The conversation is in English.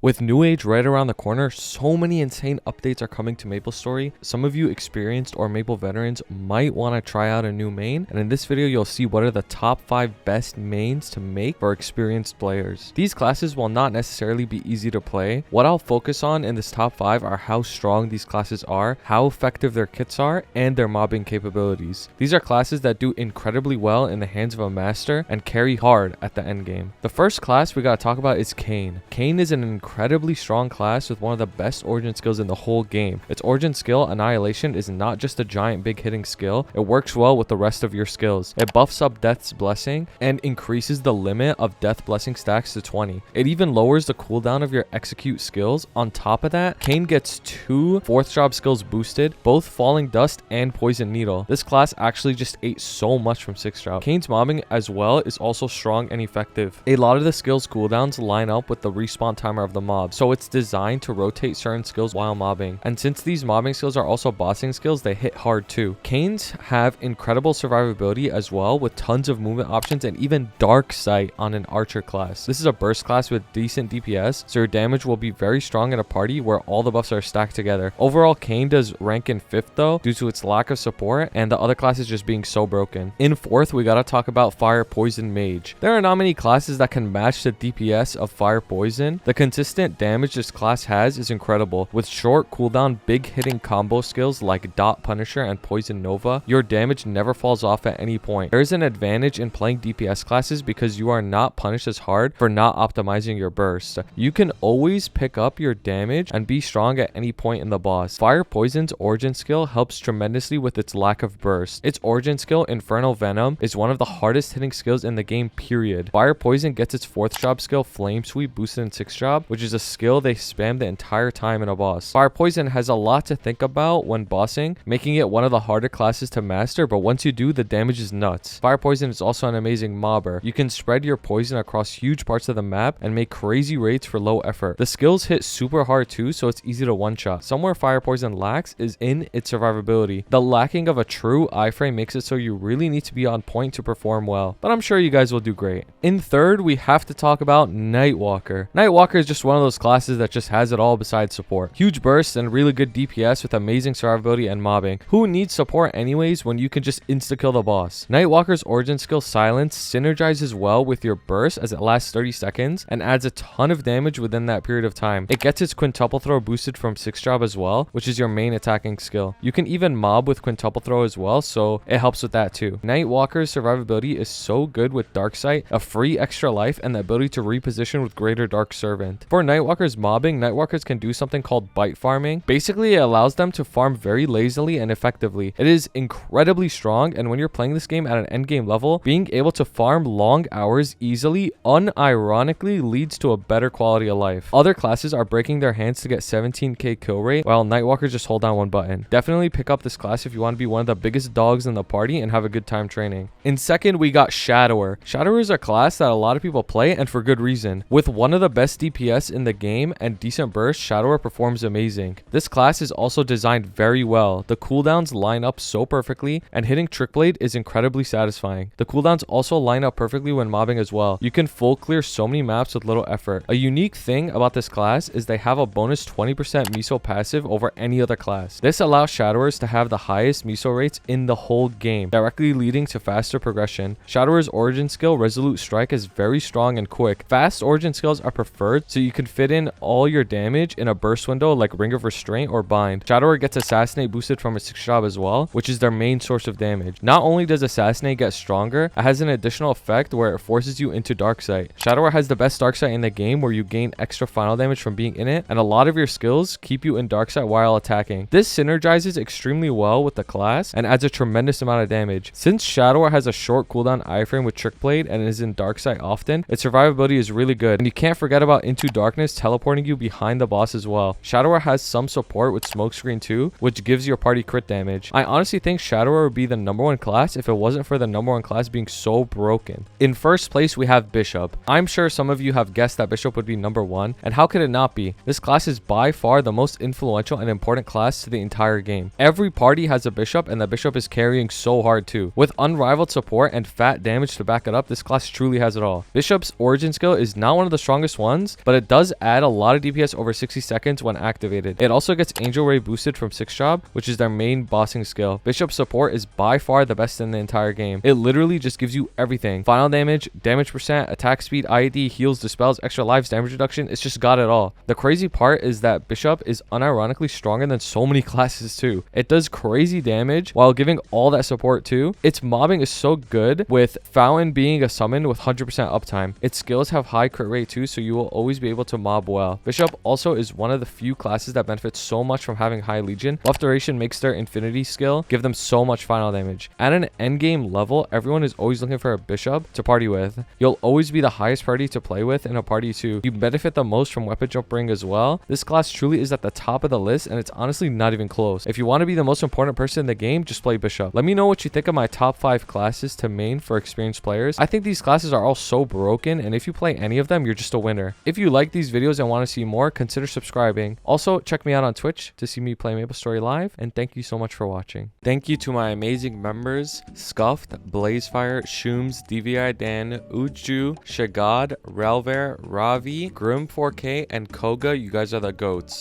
With New Age right around the corner, so many insane updates are coming to Maplestory. Some of you experienced or Maple veterans might want to try out a new main, and in this video you'll see what are the top 5 best mains to make for experienced players. These classes will not necessarily be easy to play. What I'll focus on in this top 5 are how strong these classes are, how effective their kits are, and their mobbing capabilities. These are classes that do incredibly well in the hands of a master and carry hard at the endgame. The first class we gotta talk about is Kane. Kane is an incredibly strong class with one of the best origin skills in the whole game. Its origin skill, Annihilation, is not just a giant big hitting skill, it works well with the rest of your skills. It buffs up Death's Blessing and increases the limit of Death Blessing stacks to 20. It even lowers the cooldown of your execute skills. On top of that, Kane gets 2 4th job skills boosted, both Falling Dust and Poison Needle. This class actually just ate so much from 6th drop. Kane's mobbing as well is also strong and effective. A lot of the skills cooldowns line up with the respawn timer of the mob, so it's designed to rotate certain skills while mobbing. And since these mobbing skills are also bossing skills, they hit hard too. Kanes have incredible survivability as well, with tons of movement options and even Dark Sight on an archer class. This is a burst class with decent DPS, so your damage will be very strong in a party where all the buffs are stacked together. Overall, Kane does rank in 5th though, due to its lack of support and the other classes just being so broken. In 4th, we gotta talk about Fire Poison Mage. There are not many classes that can match the DPS of Fire Poison. The consistent damage this class has is incredible. With short cooldown, big hitting combo skills like Dot Punisher and Poison Nova, your damage never falls off at any point. There is an advantage in playing DPS classes because you are not punished as hard for not optimizing your burst. You can always pick up your damage and be strong at any point in the boss. Fire Poison's origin skill helps tremendously with its lack of burst. Its origin skill, Infernal Venom, is one of the hardest hitting skills in the game, period. Fire Poison gets its 4th job skill, Flame Sweep, boosted in 6th job, which is a skill they spam the entire time in a boss. Fire Poison has a lot to think about when bossing, making it one of the harder classes to master, but once you do, the damage is nuts. Fire Poison is also an amazing mobber. You can spread your poison across huge parts of the map and make crazy rates for low effort. The skills hit super hard too, so it's easy to one-shot. Somewhere Fire Poison lacks is in its survivability. The lacking of a true iframe makes it so you really need to be on point to perform well, but I'm sure you guys will do great. In 3rd, we have to talk about Nightwalker. Nightwalker is just one of those classes that just has it all besides support. Huge bursts and really good DPS with amazing survivability and mobbing. Who needs support anyways when you can just insta-kill the boss? Nightwalker's origin skill, Silence, synergizes well with your burst as it lasts 30 seconds and adds a ton of damage within that period of time. It gets its quintuple throw boosted from 6th job as well, which is your main attacking skill. You can even mob with quintuple throw as well, so it helps with that too. Nightwalker's survivability is so good with Dark Sight, a free extra life, and the ability to reposition with Greater Dark Servant. For Nightwalker's mobbing, Nightwalkers can do something called bite farming. Basically, it allows them to farm very lazily and effectively. It is incredibly strong, and when you're playing this game at an endgame level, being able to farm long hours easily unironically leads to a better quality of life. Other classes are breaking their hands to get 17k kill rate, while Nightwalkers just hold down one button. Definitely pick up this class if you want to be one of the biggest dogs in the party and have a good time training. In 2nd, we got Shadower. Shadower is a class that a lot of people play, and for good reason. With one of the best DPS in the game and decent burst, Shadower performs amazing. This class is also designed very well. The cooldowns line up so perfectly, and hitting Trick Blade is incredibly satisfying. The cooldowns also line up perfectly when mobbing as well. You can full clear so many maps with little effort. A unique thing about this class is they have a bonus 20% miso passive over any other class. This allows Shadowers to have the highest miso rates in the whole game, directly leading to faster progression. Shadower's origin skill, Resolute Strike, is very strong and quick. Fast origin skills are preferred, so you can fit in all your damage in a burst window like Ring of Restraint or Bind. Shadower gets Assassinate boosted from its 6th job as well, which is their main source of damage. Not only does Assassinate get stronger, it has an additional effect where it forces you into Dark Sight. Shadower has the best Dark Sight in the game, where you gain extra final damage from being in it, and a lot of your skills keep you in Dark Sight while attacking. This synergizes extremely well with the class and adds a tremendous amount of damage. Since Shadower has a short cooldown iframe with Trick Blade and is in Dark Sight often, its survivability is really good, and you can't forget about Into Darkness teleporting you behind the boss as well. Shadower has some support with Smokescreen too, which gives your party crit damage. I honestly think Shadower would be the #1 class if it wasn't for the #1 class being so broken. In 1st place, we have Bishop. I'm sure some of you have guessed that Bishop would be #1, and how could it not be? This class is by far the most influential and important class to the entire game. Every party has a Bishop, and the Bishop is carrying so hard too. With unrivaled support and fat damage to back it up, this class truly has it all. Bishop's origin skill is not one of the strongest ones, but it does add a lot of DPS over 60 seconds when activated. It also gets Angel Ray boosted from 6 job, which is their main bossing skill. Bishop support is by far the best in the entire game. It literally just gives you everything. Final damage, damage percent, attack speed, IED, heals, dispels, extra lives, damage reduction. It's just got it all. The crazy part is that Bishop is unironically stronger than so many classes too. It does crazy damage while giving all that support too. Its mobbing is so good, with Fountain being a summon with 100% uptime. Its skills have high crit rate too, so you will always be able to mob well. Bishop also is one of the few classes that benefits so much from having high legion. Buff duration makes their infinity skill give them so much final damage. At an endgame level, everyone is always looking for a Bishop to party with. You'll always be the highest party to play with in a party too. You benefit the most from weapon jump ring as well. This class truly is at the top of the list, and it's honestly not even close. If you want to be the most important person in the game, just play Bishop. Let me know what you think of my top 5 classes to main for experienced players. I think these classes are all so broken, and if you play any of them, you're just a winner. If you like these videos and want to see more, consider subscribing. Also, check me out on Twitch to see me play Maplestory live, and thank you so much for watching. Thank you to my amazing members: Scuffed, Blazefire, Shooms, DVI Dan, Uju, Shagad, Relver, Ravi, Grim 4K, and Koga. You guys are the goats.